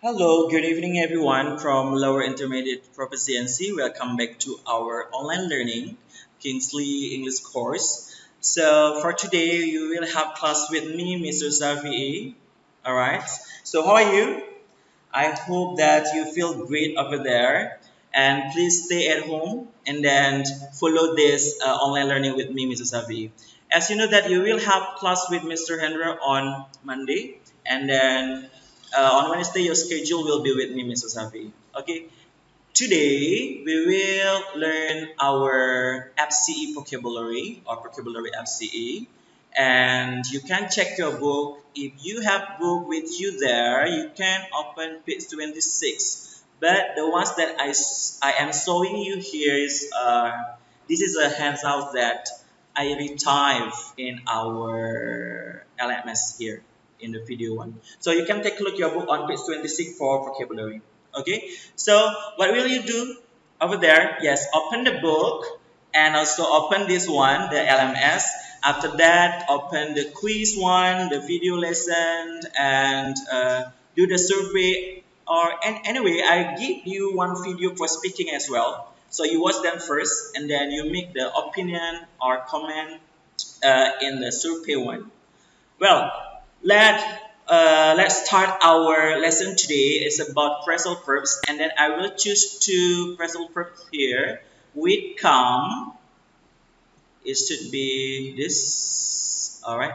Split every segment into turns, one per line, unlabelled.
Hello, good evening everyone from Lower Intermediate Proficiency. Welcome back to our online learning Kingsley English course. So for today, you will have class with me, Mr. Zafi. Alright, so how are you? I hope that you feel great over there. And please stay at home and then follow this online learning with me, Mr. Savi. As you know that you will have class with Mr. Hendra on Monday, and then on Wednesday your schedule will be with me, Mr. Savi. Okay. Today we will learn our FCE vocabulary or vocabulary FCE, and you can check your book. If you have book with you there, you can open page 26. But the ones that I am showing you here is this is a handout that I retrieve in our LMS here in the video one. So you can take a look your book on page 26 for vocabulary. Okay, so what will you do over there? Yes, open the book and also open this one, the LMS. After that, open the quiz one, the video lesson, and do the survey. Anyway, I give you one video for speaking as well. So you watch them first, and then you make the opinion or comment in the survey one. Well, let's start our lesson today. It's about phrasal verbs, and then I will choose two phrasal verbs here. With come, it should be this. All right.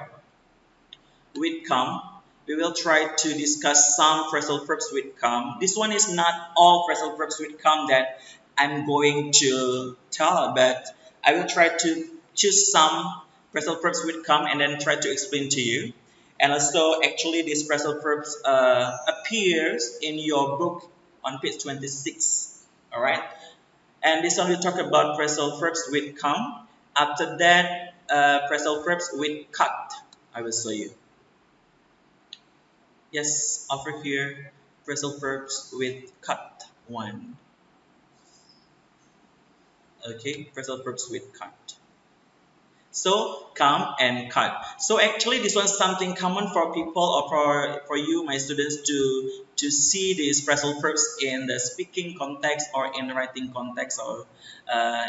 With come, we will try to discuss some phrasal verbs with come. This one is not all phrasal verbs with come that I'm going to tell, but I will try to choose some phrasal verbs with come and then try to explain to you. And also, actually, these phrasal verbs appears in your book on page 26. All right. And this one we talk about phrasal verbs with come. After that, phrasal verbs with cut. I will show you. Yes, over here, phrasal verbs with cut one. Okay, phrasal verbs with cut. So come and cut. So actually, this one's something common for people or for you, my students, to see these phrasal verbs in the speaking context or in the writing context or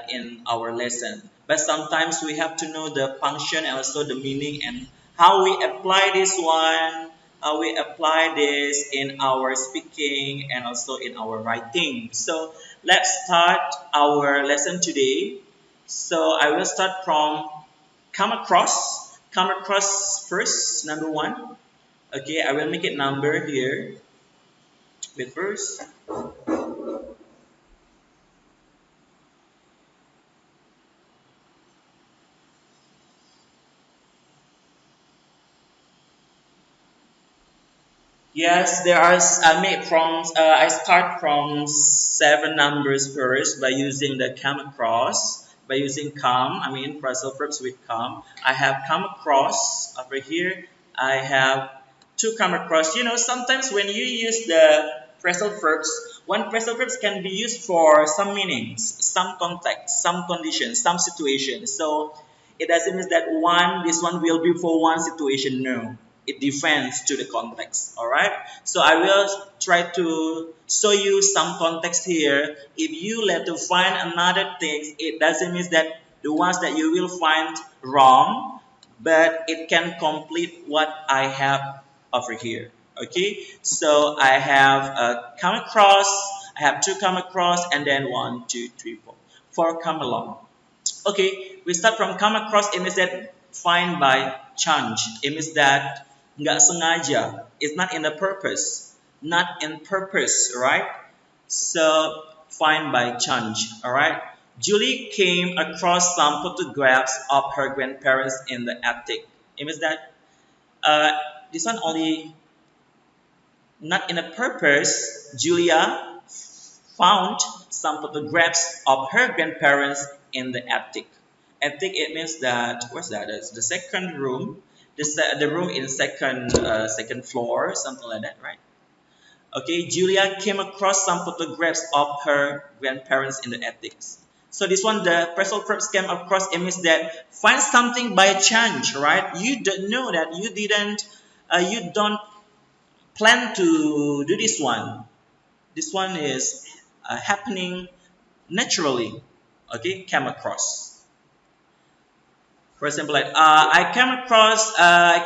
in our lesson. But sometimes we have to know the function and also the meaning and how we apply this one, how we apply this in our speaking and also in our writing. So let's start our lesson today. So I will start from come across first, number one. Okay, I will make it number here with first. Yes, there are. I start from seven numbers first by using the come across. By using come, I mean phrasal verbs with come. I have come across over here. I have to come across. You know, sometimes when you use the phrasal verbs, one phrasal verbs can be used for some meanings, some context, some conditions, some situations. So it doesn't mean that this one will be for one situation. No, it depends to the context. All right. So I will try to show you some context here. If you let to find another thing, it doesn't mean that the ones that you will find wrong, but it can complete what I have over here. Okay. So I have come across. I have two come across, and then one, two, three, four. Four come along. Okay, we start from come across. It means that find by chance. It means that nggak sengaja. It's not in the purpose. Not in purpose, right? So find by chance, all right? Julie came across some photographs of her grandparents in the attic. It means that uh, this one only not in a purpose. Julia found some photographs of her grandparents in the attic. Attic, it means that what's that? It's the second room, the room in second floor, something like that, right? Okay, Julia came across some photographs of her grandparents in the attics. So this one, the phrasal verbs came across. It means that find something by chance, right? You don't know that you don't plan to do this one. This one is happening naturally. Okay, came across. For example, like I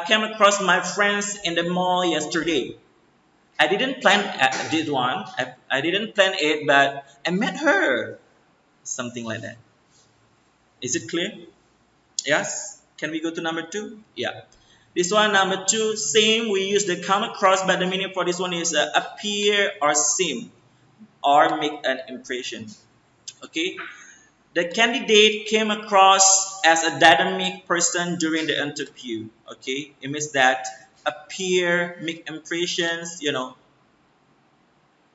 came across my friends in the mall yesterday. I didn't plan this one. I didn't plan it, but I met her. Something like that. Is it clear? Yes. Can we go to number two? Yeah. This one, number two, same. We use the come across, but the meaning for this one is appear or seem or make an impression. Okay. The candidate came across as a dynamic person during the interview. Okay. It means that appear, make impressions,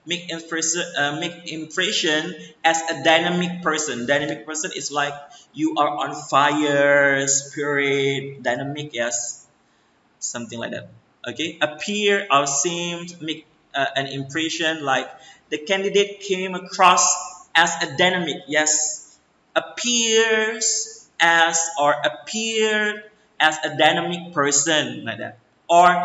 make impression as a dynamic person. Dynamic person is like you are on fire, spirit, dynamic, yes, something like that. Okay, appear or seem, make an impression like the candidate came across as a dynamic, yes, appears as or appeared as a dynamic person like that, or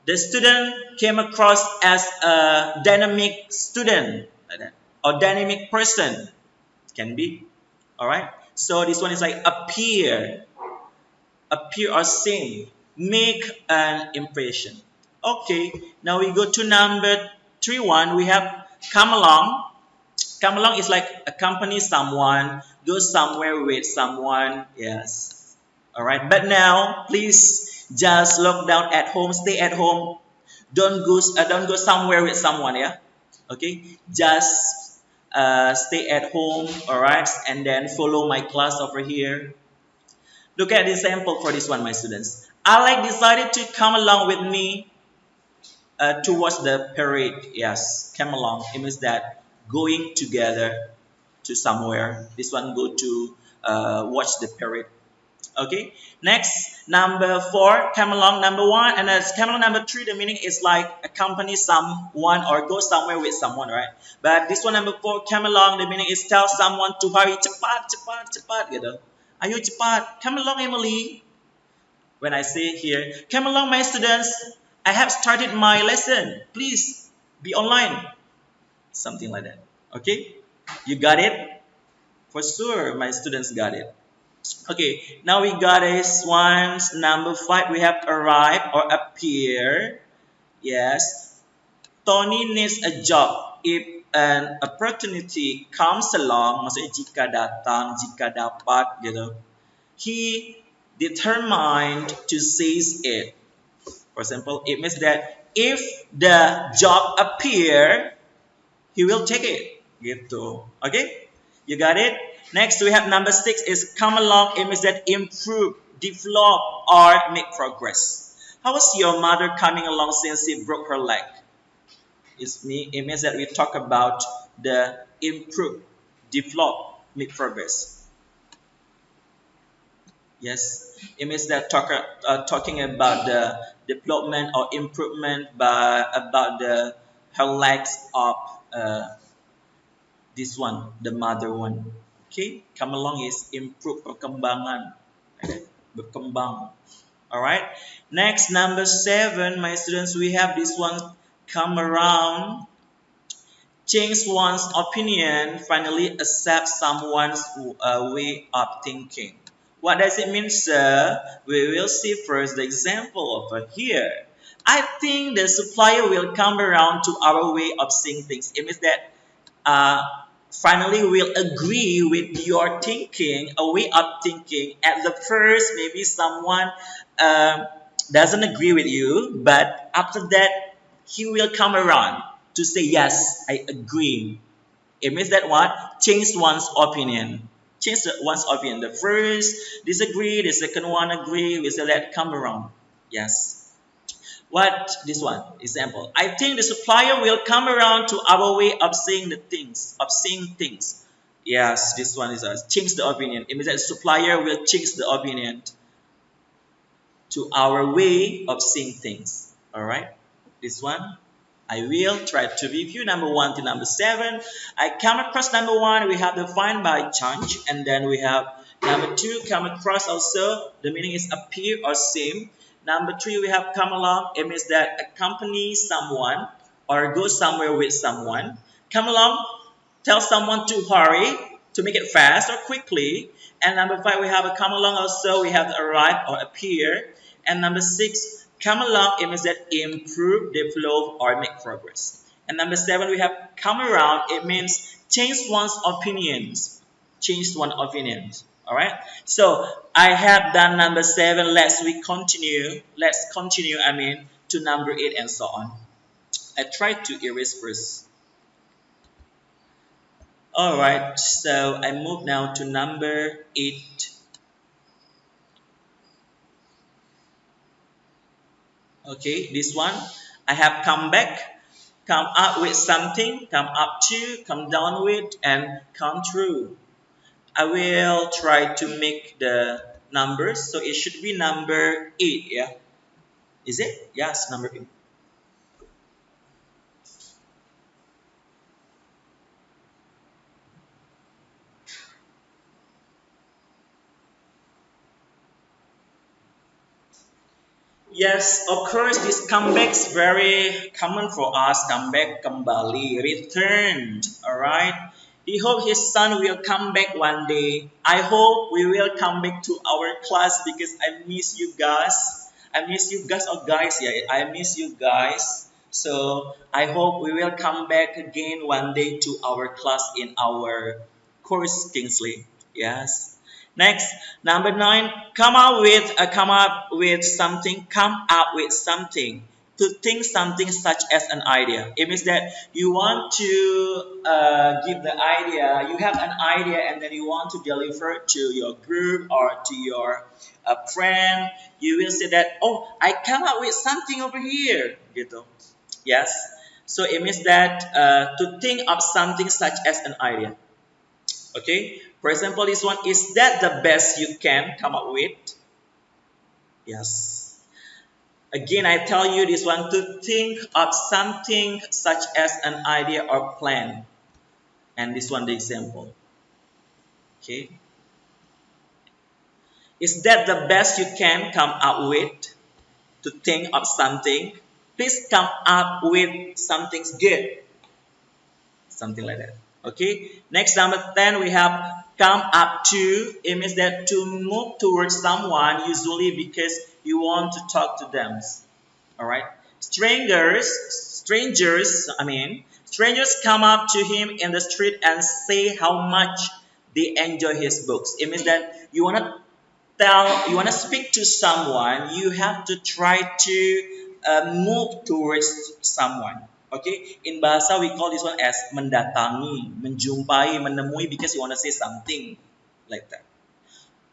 the student came across as a dynamic student like that, or dynamic person can be. All right. So this one is like appear or sing, make an impression. Okay. Now we go to number 3. We have come along. Come along is like accompany someone, go somewhere with someone. Yes. All right. But now, please just lock down at home. Stay at home. Don't go somewhere with someone. Yeah. Okay. Just stay at home. All right. And then follow my class over here. Look at the example for this one, my students. Alex decided to come along with me towards the parade. Yes, come along. It means that going together to somewhere. This one go to watch the parade. Okay. Next, number 4, come along. Number 1, and as come along. Number 3, the meaning is like accompany someone or go somewhere with someone, right? But this one, number 4, come along. The meaning is tell someone to hurry, cepat, cepat, cepat, gitu. Ayo cepat, come along, Emily. When I say here, come along, my students. I have started my lesson. Please be online. Something like that. Okay? You got it? For sure, my students got it. Okay, now we got this one. Number 5, we have arrive or appear. Yes. Tony needs a job. If an opportunity comes along, maksudnya jika datang, jika dapat, gitu. He determined to seize it. For example, it means that if the job appear, he will take it. Gitu. Okay? You got it? Next, we have number 6 is come along. It means that improve, develop, or make progress. How was your mother coming along since she broke her leg? It means that we talk about the improve, develop, make progress. Yes, it means that talking about the development or improvement about the her legs of this one, the mother one. Okay, come along is improve, perkembangan, berkembang. All right. Next, number 7, my students, we have this one, come around, change one's opinion, finally accept someone's way of thinking. What does it mean, sir? We will see first the example over here. I think the supplier will come around to our way of seeing things. It means that finally will agree with your thinking, a way of thinking. At the first, maybe someone doesn't agree with you, but after that, he will come around to say, yes, I agree. It means that what? Change one's opinion. Change one's opinion. The first disagree, the second one agree, we say that come around. Yes. What this one? Example. I think the supplier will come around to our way of seeing things. Yes, this one is change the opinion. It means that the supplier will change the opinion to our way of seeing things. Alright? This one. I will try to review number 1 to number 7. I come across number 1, we have the find by chance, and then we have number 2, come across also, the meaning is appear or seem. Number 3, we have come along. It means that accompany someone or go somewhere with someone. Come along, tell someone to hurry, to make it fast or quickly. And number 5, we have a come along also. We have arrive or appear. And number 6, come along. It means that improve, develop, or make progress. And number 7, we have come around. It means change one's opinions. Change one's opinions. All right. So I have done number 7. Let's continue. To number 8 and so on. I try to erase first. All right. So I move now to number 8. Okay. This one. I have come back, come up with something, come up to, come down with, and come through. I will try to make the numbers. So it should be number 8. Yeah. Is it? Yes, number 8. Yes, of course, this comeback's very common for us. Comeback, kembali, returned. All right. He hope his son will come back one day. I hope we will come back to our class because I miss you guys. I miss you guys, oh guys, yeah, I miss you guys. So I hope we will come back again one day to our class in our course, Kingsley. Yes. Next, number 9, come up with something, come up with something. To think something such as an idea. It means that you want to give the idea, you have an idea and then you want to deliver to your group or to your friend. You will say that, oh, I come up with something over here. Gitu. Yes. So it means that to think of something such as an idea. Okay, for example, this one, is that the best you can come up with? Yes. Again, I tell you this one, to think of something such as an idea or plan. And this one, the example. Okay. Is that the best you can come up with? To think of something. Please come up with something good. Something like that. Okay. Next, number 10, we have come up to. It means that to move towards someone, usually because you want to talk to them. All right. Strangers come up to him in the street and say how much they enjoy his books. It means that you want to speak to someone, you have to try to move towards someone. Okay, in bahasa we call this one as mendatangi, menjumpai, menemui, because you want to say something like that.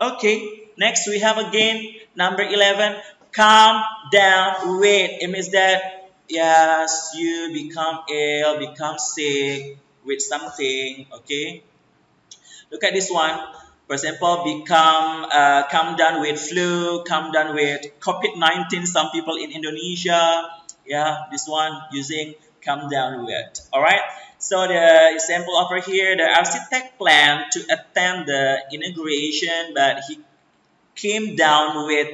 Okay, next we have again number 11. Calm down, wait. It means that yes, you become ill, become sick with something. Okay, look at this one. For example, come down with flu, come down with COVID-19. Some people in Indonesia, yeah, this one using come down with. All right. So the example over here, the architect planned to attend the inauguration, but he came down with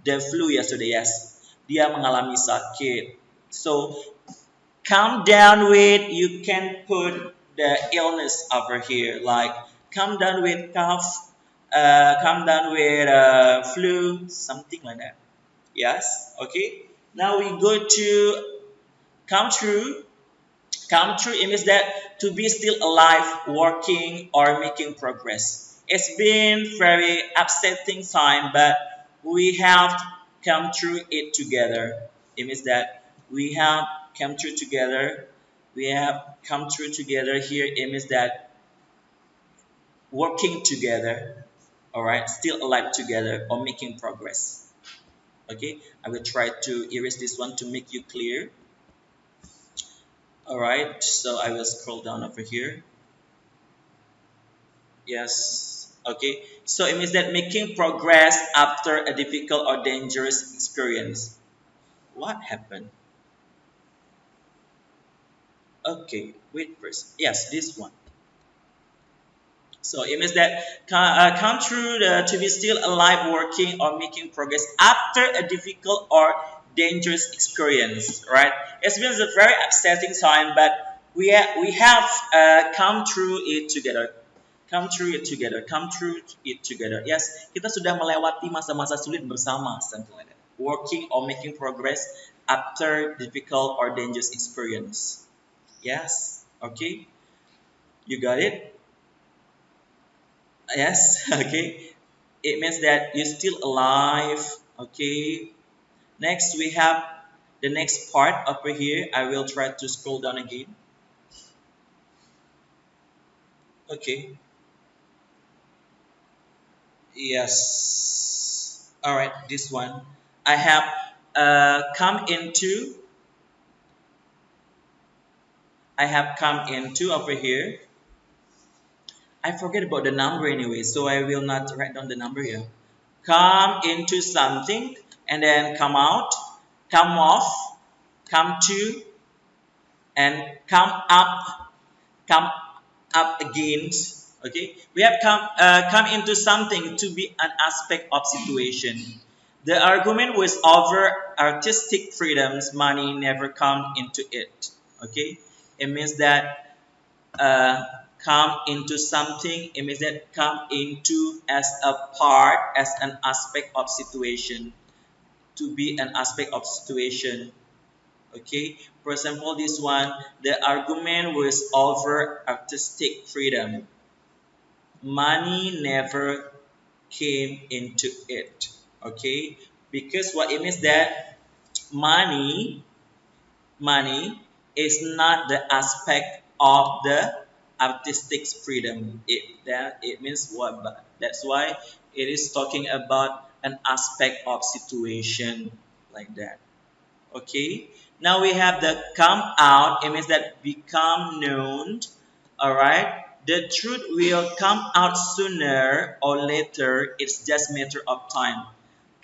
the flu yesterday. Yes, dia mengalami sakit. So come down with, you can put the illness over here, like come down with cough, come down with flu, something like that. Yes. Okay. Now we go to come true. Come true, it means that to be still alive, working or making progress. It's been very upsetting time, but we have come through it together. It means that we have come through together. We have come through together here. It means that working together, all right, still alive together or making progress. Okay, I will try to erase this one to make you clear. All right, so I will scroll down over here. Yes. Okay. So it means that making progress after a difficult or dangerous experience. What happened? Okay. Wait first. Yes, this one. So it means that come through to be still alive, working or making progress after a difficult or dangerous experience, right? It's been a very upsetting time, but we have come through it together. Come through it together. Come through it together. Yes, kita sudah melewati masa-masa sulit bersama, something like that. Working or making progress after difficult or dangerous experience. Yes. Okay. You got it? Yes. Okay. It means that you're still alive. Okay. Next, we have the next part over here. I will try to scroll down again. Okay. Yes. All right. This one. I have come into. I have come into over here. I forget about the number anyway, so I will not write down the number here. Come into something and then come out, come off, come to, and come up against. Okay, we have come into something to be an aspect of situation. The argument was over artistic freedoms. Money never come into it. Okay, it means that come into something. It means that come into as a part, as an aspect of situation. To be an aspect of situation. Okay, for example, this one, the argument was over artistic freedom. Money never came into it. Okay, because what it means that money money is not the aspect of the artistic freedom. It means what? But that's why it is talking about an aspect of situation like that. Okay, now we have the come out. It means that become known. All right, the truth will come out sooner or later. It's just matter of time.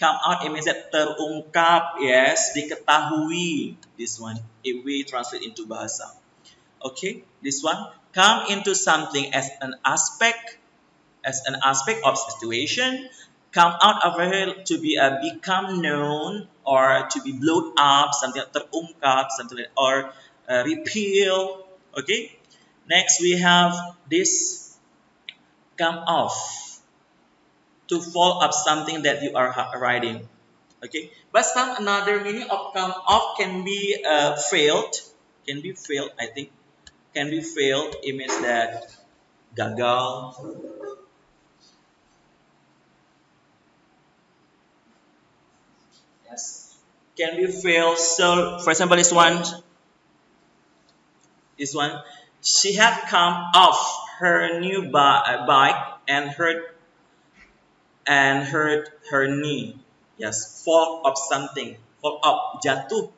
Come out, it means that terungkap, yes, diketahui. This one, if we translate into bahasa. Okay, this one, come into something as an aspect of situation. Come out of it to be become known or to be blown up, something like terungkap, something like, or repeal. Okay, next we have this come off, to fall up something that you are riding. Okay, but some another meaning of come off can be failed, I think, can be failed. It means that gagal. Yes, can be failed. So for example, this one, she had come off her new bike and hurt her knee. Yes, fall of something, fall up, jatuh.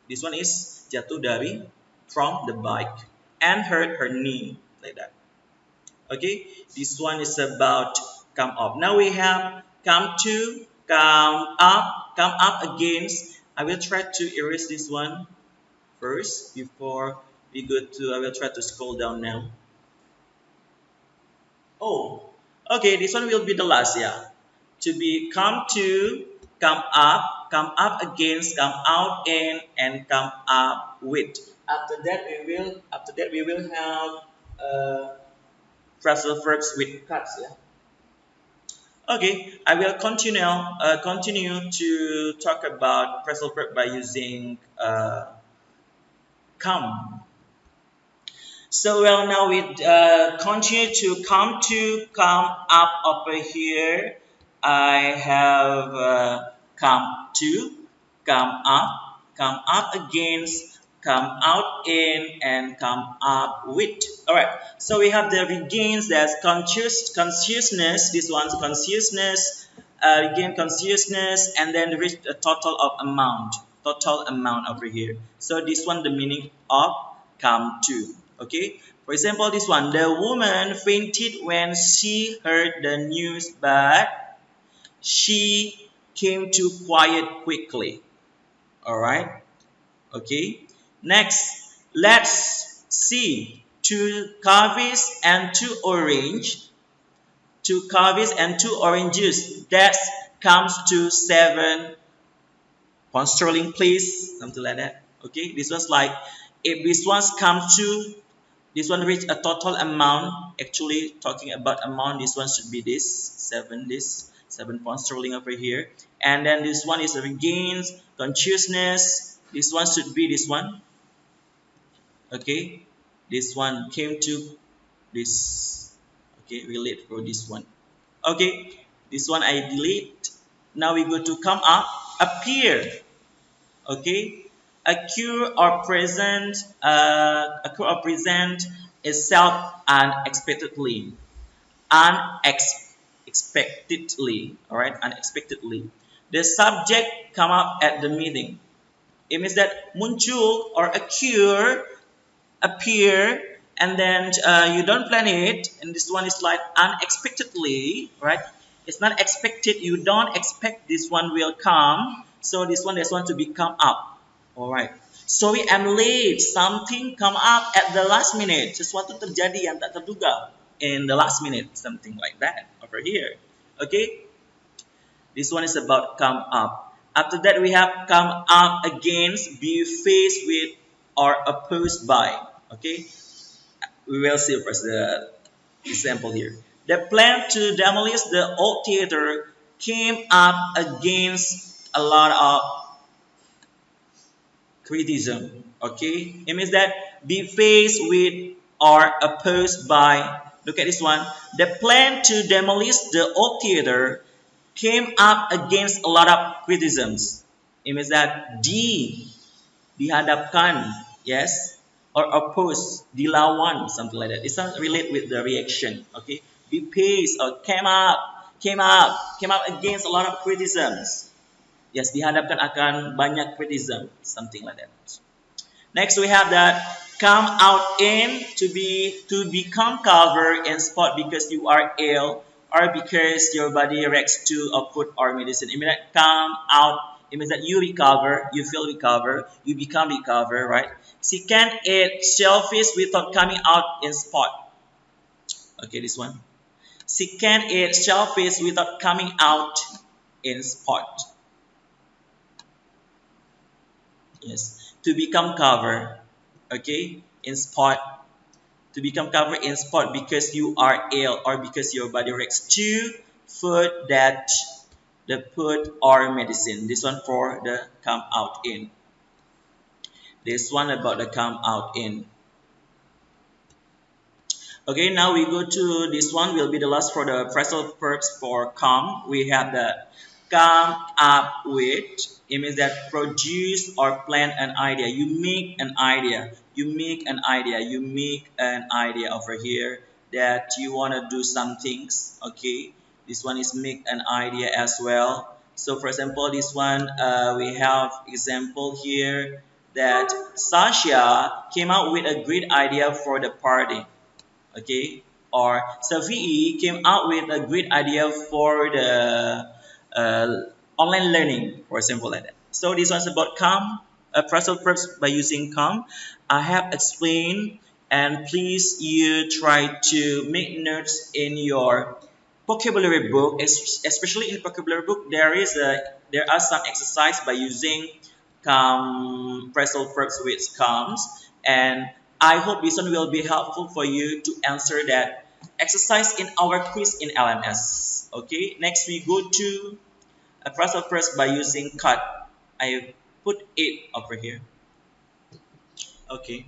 This one is jatuh from the bike and hurt her knee, like that. Okay, this one is about come up. Now we have come to, come up against. I will try to erase this one first before we go to. I will try to scroll down now. Oh, okay, this one will be the last, yeah. To be come to, come up against, come out in, and come up with. After that we will have phrasal verbs with cuts, yeah. Okay, I will continue to talk about phrasal verb by using come. So well, now we continue to come up over here. I have come to, come up against, come out in, and come up with. All right. So we have the regains. That's consciousness. This one's consciousness. Regain consciousness, and then reach a total of amount. Total amount over here. So this one, the meaning of come to. Okay. For example, this one. The woman fainted when she heard the news, but she came to quiet quickly. All right. Okay. Next, let's see two coffees and two orange. 2 coffees and 2 orange juice. That comes to 7 pound sterling, please. Something like that. Okay, this was like, if this one's come to, this one reach a total amount. Actually, talking about amount, this one should be this 7 pound sterling over here. And then this one is regains consciousness. This one should be this one. Okay, this one came to this. Okay, relate for this one. Okay, this one I delete. Now we go to come up, appear. Okay, occur or present itself unexpectedly, unexpectedly. All right, unexpectedly. The subject come up at the meeting. It means that muncul or appear, and then you don't plan it, and this one is like unexpectedly, right? It's not expected, you don't expect this one will come, so this one to be come up. All right, sorry I'm late, something come up at the last minute, sesuatu terjadi yang tak terduga in the last minute, something like that over here. Okay, this one is about come up. After that we have come up against, be faced with or opposed by. Okay, we will see first the example here. The plan to demolish the old theater came up against a lot of criticism. Okay, it means that be faced with or opposed by. Look at this one. The plan to demolish the old theater came up against a lot of criticisms. It means that dihadapkan, yes, or oppose, dilawan, something like that. It's not relate with the reaction. Okay, be faced or came up against a lot of criticisms. Yes, dihadapkan akan banyak criticism, something like that. Next we have that come out in, to become covered in spot because you are ill or because your body reacts to a food or medicine. It means that come out, it means that you recover, you feel recover, you become recover, right? She can eat shellfish without coming out in spot. Okay, this one. She can eat shellfish without coming out in spot. Yes, to become covered, okay, in spot, to become covered in spot because you are ill or because your body reacts to food, that the food or medicine. This one for the come out in. This one about the come out in. Okay, now we go to this one, will be the last for the phrasal verbs for come. We have the come up with. It means that produce or plan an idea. You make an idea. You make an idea. You make an idea over here that you want to do some things. Okay, this one is make an idea as well. So for example, this one we have example here that Sasha came out with a great idea for the party. Okay, or Safi came out with a great idea for the online learning, for example, like that. So this one's about come, phrasal verbs by using come. I have explained, and please you try to make notes in your vocabulary book, especially in vocabulary book. There are some exercise by using come, phrasal verbs with comes, and I hope this one will be helpful for you to answer that exercise in our quiz in LMS. Okay, next we go to a phrasal verbs by using cut. I put it over here. Okay,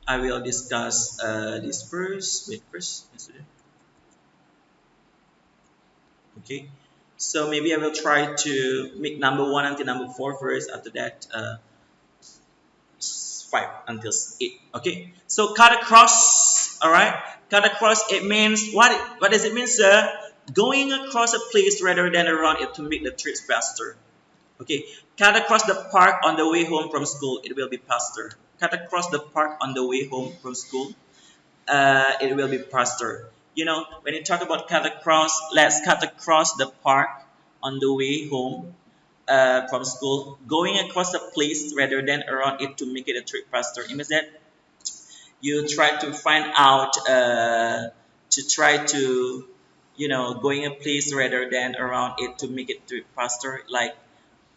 I will discuss this first. Wait, first. Okay, so maybe I will try to make number 1 until number 4 first. After that, 5 until 8. Okay, so cut across. All right, cut across. It means what? What does it mean, sir? Going across a place rather than around it to make the trip faster. Okay, cut across the park on the way home from school. It will be faster. Cut across the park on the way home from school. It will be faster. You know, when you talk about cut across, let's cut across the park on the way home from school, going across the place rather than around it to make it a trip faster. It means that you try to find out, to try to going a place rather than around it to make it to faster, like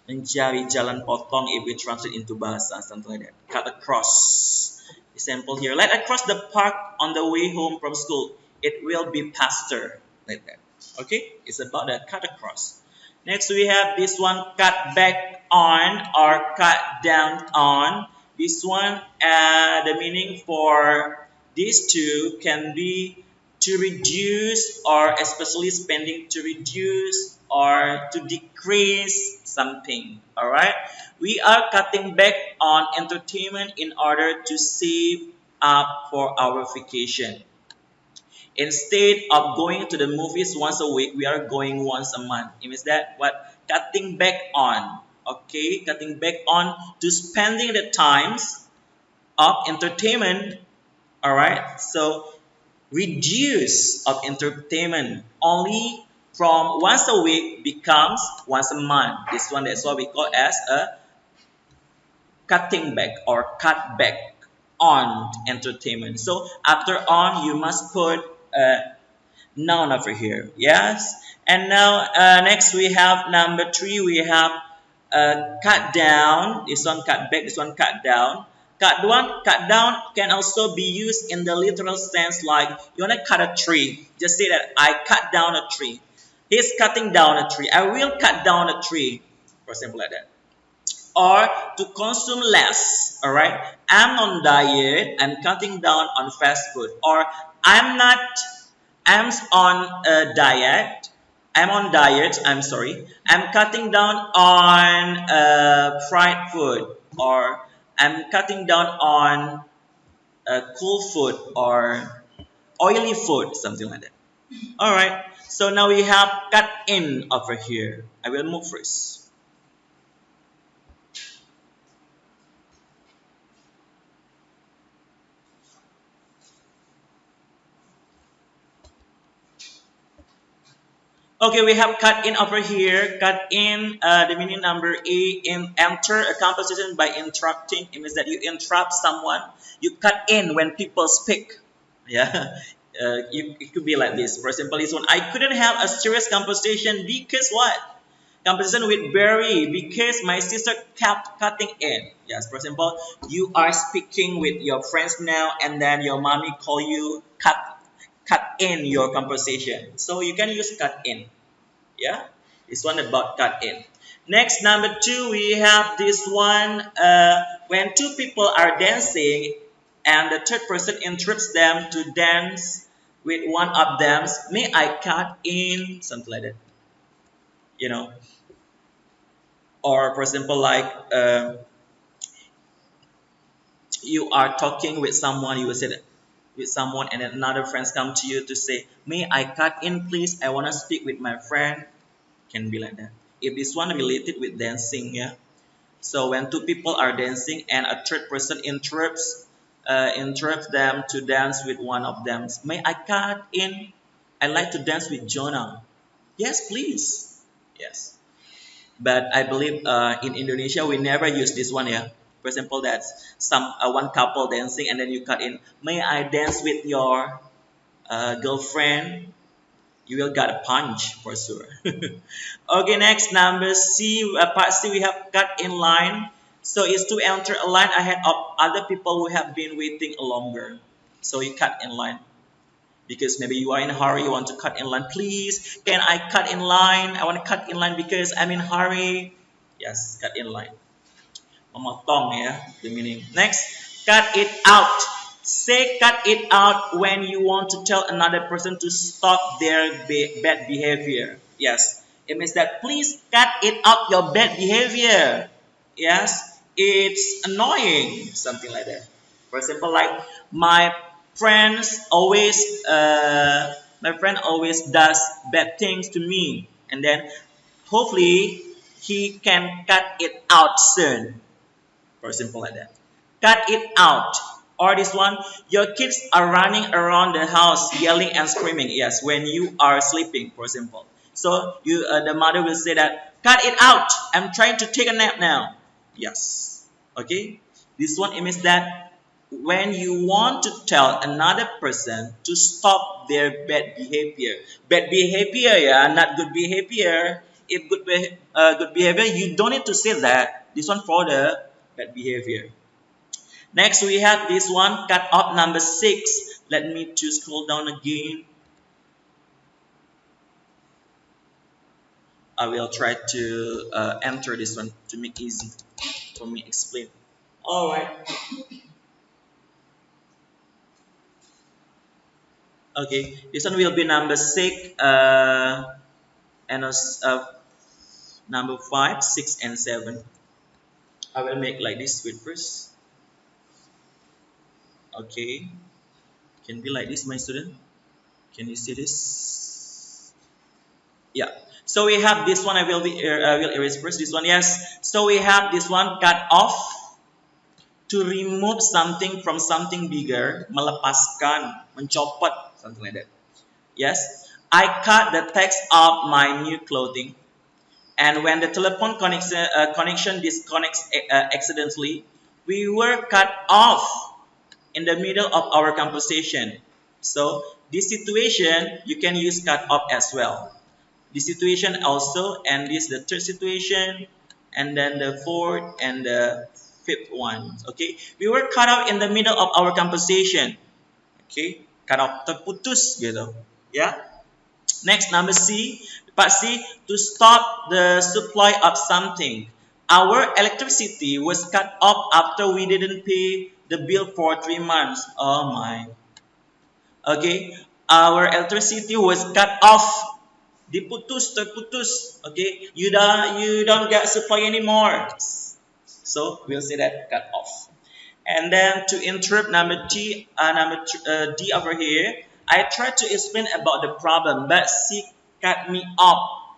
mencari jalan potong if we translate into bahasa, something like that. Cut across. Example here. Let across the park on the way home from school. It will be faster. Like that. Okay? It's about that cut across. Next we have this one, cut back on or cut down on. This one, the meaning for these two can be to reduce, or especially spending, to reduce or to decrease something. All right, we are cutting back on entertainment in order to save up for our vacation. Instead of going to the movies once a week, we are going once a month. It means that what, cutting back on. Okay, cutting back on to spending the times of entertainment. All right, so reduce of entertainment only from once a week becomes once a month. This one, that's what we call as a cutting back or cut back on entertainment. So after on, you must put a noun over here. Yes. And now next we have number 3. We have cut down. This one cut back. This one cut down. Cut down can also be used in the literal sense, like you want to cut a tree. Just say that I cut down a tree. He's cutting down a tree. I will cut down a tree. For example, like that. Or to consume less. All right. I'm on diet. I'm cutting down on fast food. Or I'm not. I'm on a diet. I'm on diet. I'm sorry. I'm cutting down on fried food, or I'm cutting down on cool food or oily food, something like that. All right. So now we have cut in over here. I will move first. Okay, we have cut in over here. Cut in, the meaning number A, in enter a composition by interrupting. It means that you interrupt someone. You cut in when people speak. Yeah, it could be like this. For example, this one, I couldn't have a serious conversation because what? Conversation with Barry because my sister kept cutting in. Yes, for example, you are speaking with your friends now, and then your mommy call you, cut in your conversation. So you can use cut in. Yeah, this one about cut in. Next, number 2, we have this one. When two people are dancing and the third person interrupts them to dance with one of them, may I cut in, something like that. You know, or for example, like you are talking with someone, you will say that with someone, and then another friends come to you to say, may I cut in please, I want to speak with my friend. Can be like that. If this one related with dancing, yeah. So when two people are dancing and a third person interrupts them to dance with one of them, may I cut in, I like to dance with Jonah. Yes, please. Yes. But I believe in Indonesia we never use this one, yeah. For example, that's one couple dancing and then you cut in, may I dance with your girlfriend? You will get a punch for sure. Okay, next number C, part C, we have cut in line. So it's to enter a line ahead of other people who have been waiting longer. So you cut in line because maybe you are in a hurry, you want to cut in line. Please, can I cut in line? I want to cut in line because I'm in a hurry. Yes, cut in line. Memotong ya, the meaning. Next, cut it out. Say cut it out when you want to tell another person to stop their bad behavior. Yes, it means that please cut it out your bad behavior. Yes, it's annoying, something like that. For example, like my friends always, my friend always does bad things to me, and then hopefully he can cut it out soon. For example, like that. Cut it out. Or this one, your kids are running around the house yelling and screaming. Yes, when you are sleeping, for example. So the mother will say that, cut it out. I'm trying to take a nap now. Yes. Okay. This one, it means that when you want to tell another person to stop their bad behavior. Bad behavior, yeah, not good behavior. If good behavior, you don't need to say that. This one for the bad behavior. Next, we have this one, cut off number 6. Let me to scroll down again. I will try to enter this one to make easy for me explain. All right. Okay. This one will be number 6. And number 5, 6, and 7. I will make like this with first. Okay. Can be like this, my student. Can you see this? Yeah. So we have this one. I will erase first this one. Yes. So we have this one, cut off, to remove something from something bigger, melepaskan, mencopot, something like that. Yes. I cut the text of my new clothing, and when the telephone connection disconnects accidentally, we were cut off in the middle of our conversation. So this situation you can use cut off as well. This situation also, and this the third situation, and then the fourth and the fifth one. Okay, we were cut off in the middle of our conversation. Okay, cut off, terputus gitu. Ya. Next, number C, part C, to stop the supply of something. Our electricity was cut off after we didn't pay the bill for 3 months. Oh my. Okay, our electricity was cut off. Diputus, terputus. Okay, you don't get supply anymore. So we'll say that cut off. And then to interrupt D over here, I tried to explain about the problem, but she cut me off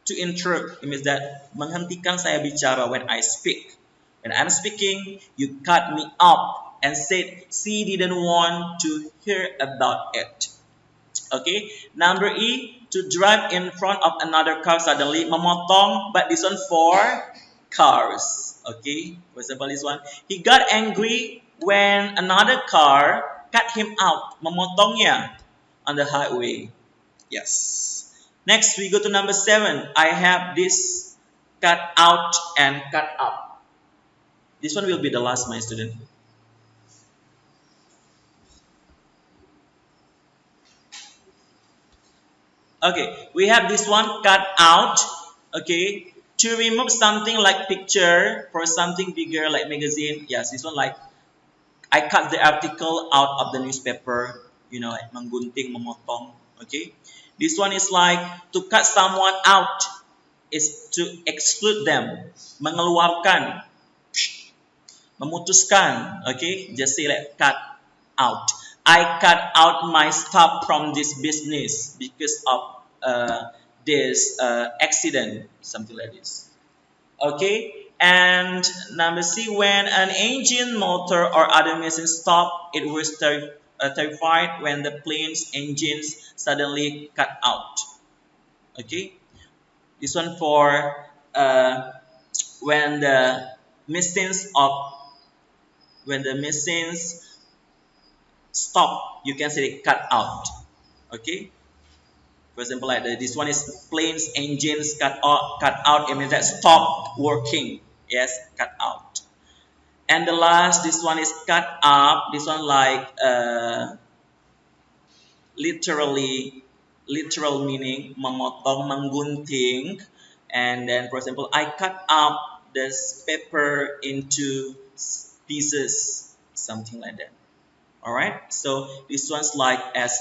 to interrupt. It means that menghentikan saya bicara when I speak. When I'm speaking, you cut me off and said she didn't want to hear about it. Okay. Number E, to drive in front of another car suddenly, memotong, but this one for cars. Okay. For example, this one, he got angry when another car cut him out, memotongnya on the highway. Yes. Next, we go to number 7. I have this cut out and cut up. This one will be the last, my student. Okay, we have this one, cut out. Okay, to remove something like picture for something bigger like magazine. Yes, this one like I cut the article out of the newspaper. Like menggunting, memotong. Okay, this one is like to cut someone out is to exclude them, mengeluarkan, memutuskan. Okay, just say like cut out. I cut out my stuff from this business because of this accident, something like this. Okay, and number C, when an engine, motor, or other machine stop, it was terrified when the plane's engines suddenly cut out. Okay, this one for when the machines of when the machines stop, you can say cut out. Okay, for example, like this one is planes engines cut out, it means that stop working. Yes, cut out. And the last, this one is cut up. This one like literal meaning, memotong, menggunting. And then for example, I cut up this paper into pieces, something like that. All right, so this one's like as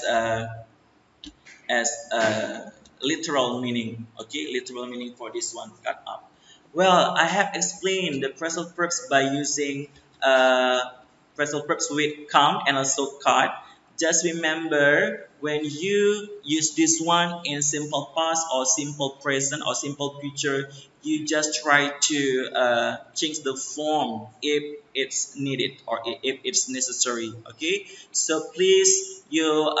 literal meaning. Okay, literal meaning for this one, cut up. Well, I have explained the phrasal verbs by using phrasal verbs with come and also cut. Just remember, when you use this one in simple past or simple present or simple future, you just try to change the form if it's needed or if it's necessary. Okay, so please you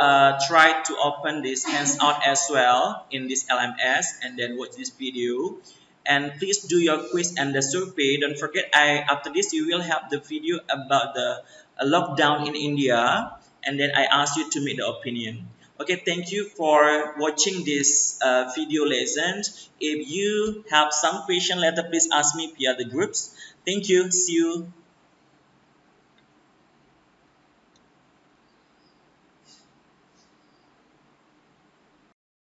try to open this handout as well in this LMS and then watch this video. And please do your quiz and the survey. Don't forget, after this you will have the video about the a lockdown in India, and then I ask you to make the opinion. Okay, thank you for watching this video lesson. If you have some question later, please ask me via the groups. Thank you. See you.